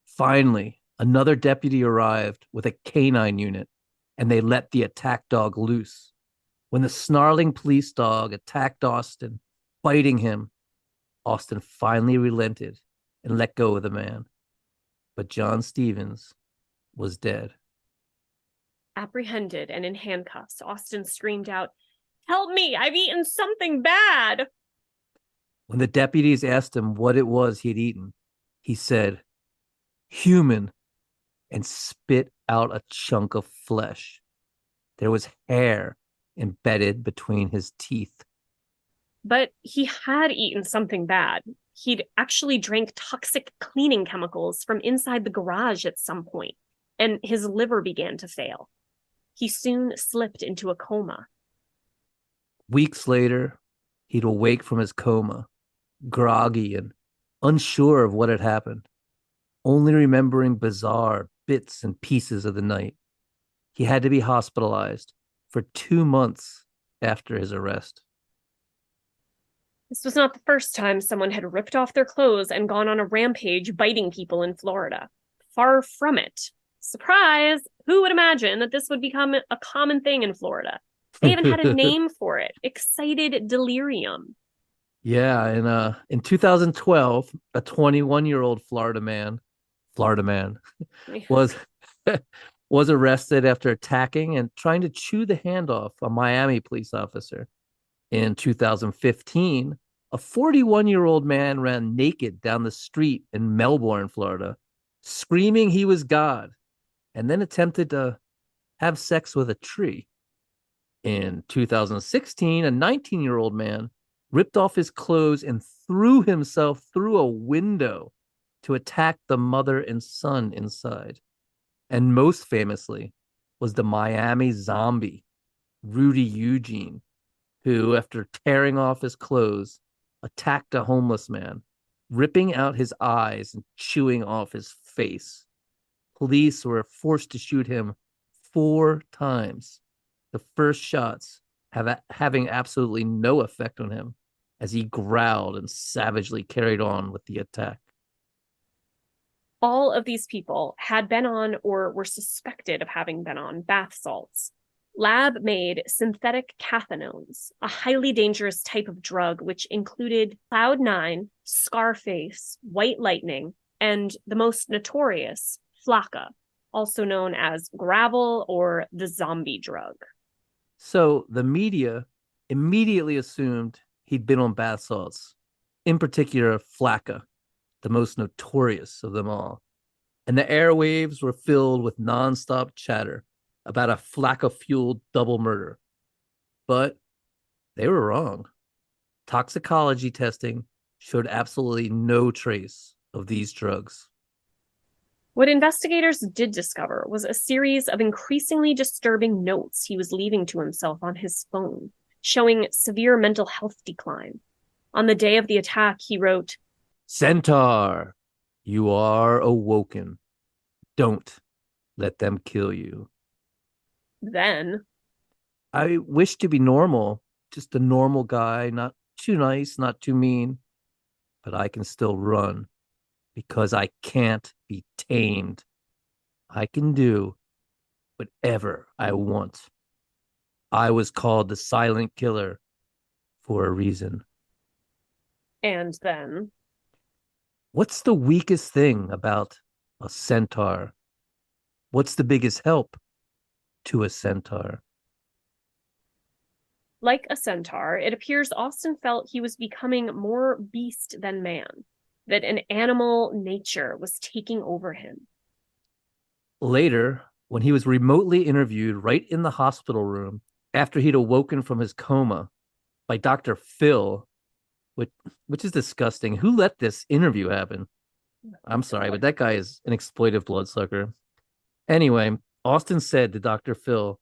Finally, another deputy arrived with a canine unit, and they let the attack dog loose. When the snarling police dog attacked Austin, biting him, Austin finally relented and let go of the man. But John Stevens was dead. Apprehended and in handcuffs, Austin screamed out, "Help me! I've eaten something bad!" When the deputies asked him what it was he'd eaten, he said, "Human," and spit out a chunk of flesh. There was hair embedded between his teeth. But he had eaten something bad. He'd actually drank toxic cleaning chemicals from inside the garage at some point, and his liver began to fail. He soon slipped into a coma. Weeks later, he'd awake from his coma, groggy and unsure of what had happened, only remembering bizarre bits and pieces of the night. He had to be hospitalized for 2 months after his arrest. This was not the first time someone had ripped off their clothes and gone on a rampage biting people in Florida. Far from it. Surprise! Who would imagine that this would become a common thing in Florida? They even had a name for it. Excited delirium. Yeah, and in 2012, a 21-year-old Florida man was was arrested after attacking and trying to chew the hand off a Miami police officer. In 2015, a 41-year-old man ran naked down the street in Melbourne, Florida, screaming he was God, and then attempted to have sex with a tree. In 2016, a 19-year-old man ripped off his clothes and threw himself through a window to attack the mother and son inside. And most famously was the Miami zombie, Rudy Eugene, who, after tearing off his clothes, attacked a homeless man, ripping out his eyes and chewing off his face. Police were forced to shoot him 4 times the first shots having absolutely no effect on him as he growled and savagely carried on with the attack. All of these people had been on or were suspected of having been on bath salts, lab-made synthetic cathinones, a highly dangerous type of drug which included Cloud9, Scarface, White Lightning, and the most notorious, Flakka, also known as gravel or the zombie drug. So the media immediately assumed he'd been on bath salts, in particular Flakka, the most notorious of them all. And the airwaves were filled with nonstop chatter about a Flakka-fueled double murder. But they were wrong. Toxicology testing showed absolutely no trace of these drugs. What investigators did discover was a series of increasingly disturbing notes he was leaving to himself on his phone, showing severe mental health decline. On the day of the attack, he wrote, "Centaur, you are awoken. Don't let them kill you." Then, "I wish to be normal, just a normal guy, not too nice, not too mean, but I can still run because I can't be tamed. I can do whatever I want. I was called the silent killer for a reason." and then, "What's the weakest thing about a centaur? What's the biggest help to a centaur?" like a centaur, it appears Austin felt he was becoming more beast than man, that an animal nature was taking over him. Later, when he was remotely interviewed right in the hospital room after he'd awoken from his coma by Dr. Phil, which is disgusting. Who let this interview happen? I'm sorry, but that guy is an exploitive bloodsucker. Anyway, Austin said to Dr. Phil,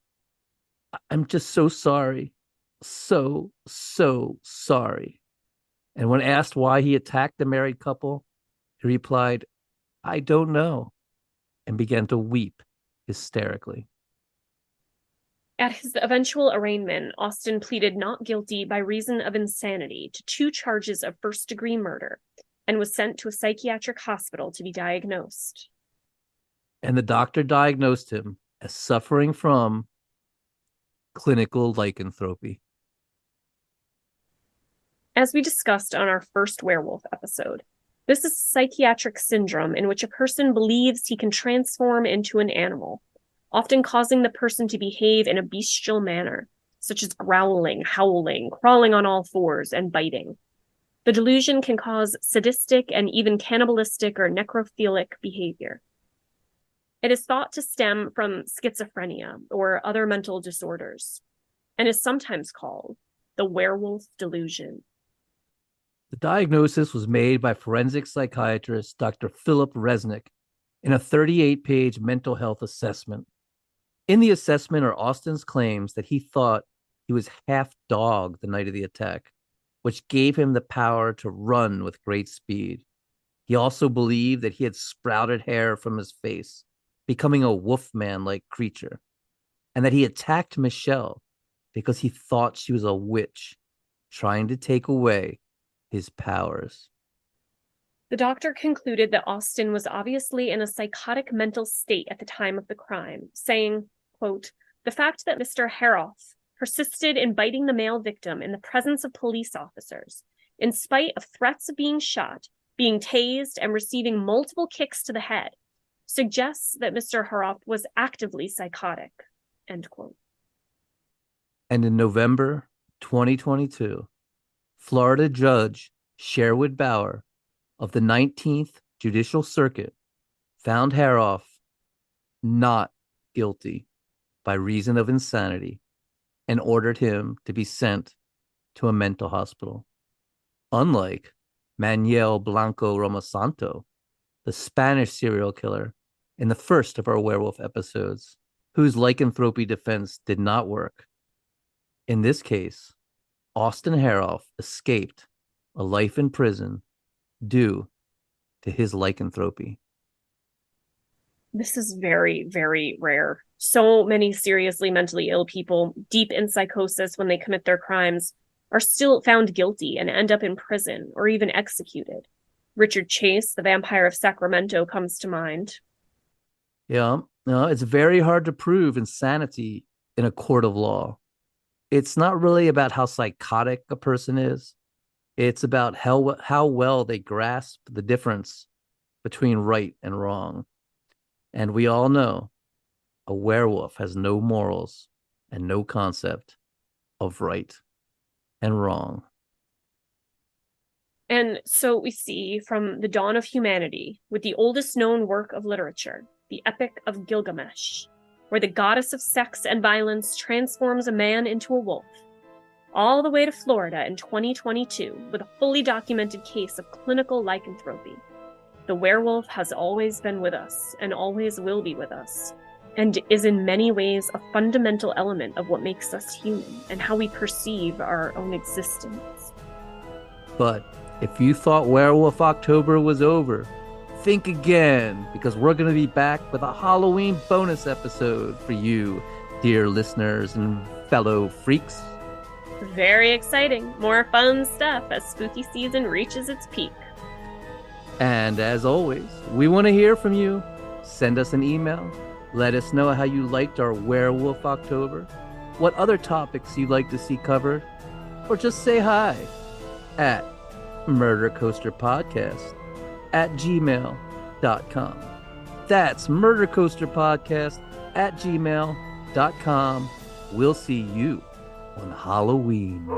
"I'm just so sorry. So sorry." And when asked why he attacked the married couple, he replied, "I don't know," and began to weep hysterically. At his eventual arraignment, Austin pleaded not guilty by reason of insanity to 2 charges of first-degree murder and was sent to a psychiatric hospital to be diagnosed. And the doctor diagnosed him as suffering from clinical lycanthropy. As we discussed on our first werewolf episode, this is a psychiatric syndrome in which a person believes he can transform into an animal, often causing the person to behave in a bestial manner, such as growling, howling, crawling on all fours, and biting. The delusion can cause sadistic and even cannibalistic or necrophilic behavior. It is thought to stem from schizophrenia or other mental disorders, and is sometimes called the werewolf delusion. The diagnosis was made by forensic psychiatrist Dr. Philip Resnick in a 38-page mental health assessment. In the assessment are Austin's claims that he thought he was half dog the night of the attack, which gave him the power to run with great speed. He also believed that he had sprouted hair from his face, becoming a wolfman-like creature, and that he attacked Michelle because he thought she was a witch trying to take away his powers. The doctor concluded that Austin was obviously in a psychotic mental state at the time of the crime, saying, quote, "The fact that Mr. Harrouff persisted in biting the male victim in the presence of police officers, in spite of threats of being shot, being tased, and receiving multiple kicks to the head, suggests that Mr. Harrouff was actively psychotic," end quote. And in November 2022, Florida Judge Sherwood Bauer of the 19th Judicial Circuit found Harrouff not guilty by reason of insanity and ordered him to be sent to a mental hospital. Unlike Manuel Blanco Romosanto, the Spanish serial killer in the first of our werewolf episodes, whose lycanthropy defense did not work. In this case, Austin Harrouff escaped a life in prison due to his lycanthropy. This is very, very rare So many seriously mentally ill people, deep in psychosis when they commit their crimes, are still found guilty and end up in prison or even executed. Richard Chase, the vampire of Sacramento, comes to mind. Yeah, no, it's very hard to prove insanity in a court of law. It's not really about how psychotic a person is. It's about how well they grasp the difference between right and wrong. And we all know a werewolf has no morals and no concept of right and wrong. And so we see from the dawn of humanity, with the oldest known work of literature, the Epic of Gilgamesh, where the goddess of sex and violence transforms a man into a wolf, all the way to Florida in 2022 with a fully documented case of clinical lycanthropy. The werewolf has always been with us and always will be with us, and is in many ways a fundamental element of what makes us human and how we perceive our own existence. But if you thought Werewolf October was over, think again, because we're going to be back with a Halloween bonus episode for you, dear listeners and fellow freaks. Very exciting. More fun stuff as spooky season reaches its peak. And as always, we want to hear from you. Send us an email. Let us know how you liked our Werewolf October, what other topics you'd like to see covered, or just say hi at murdercoasterpodcast@gmail.com. That's murdercoasterpodcast@gmail.com. We'll see you on Halloween.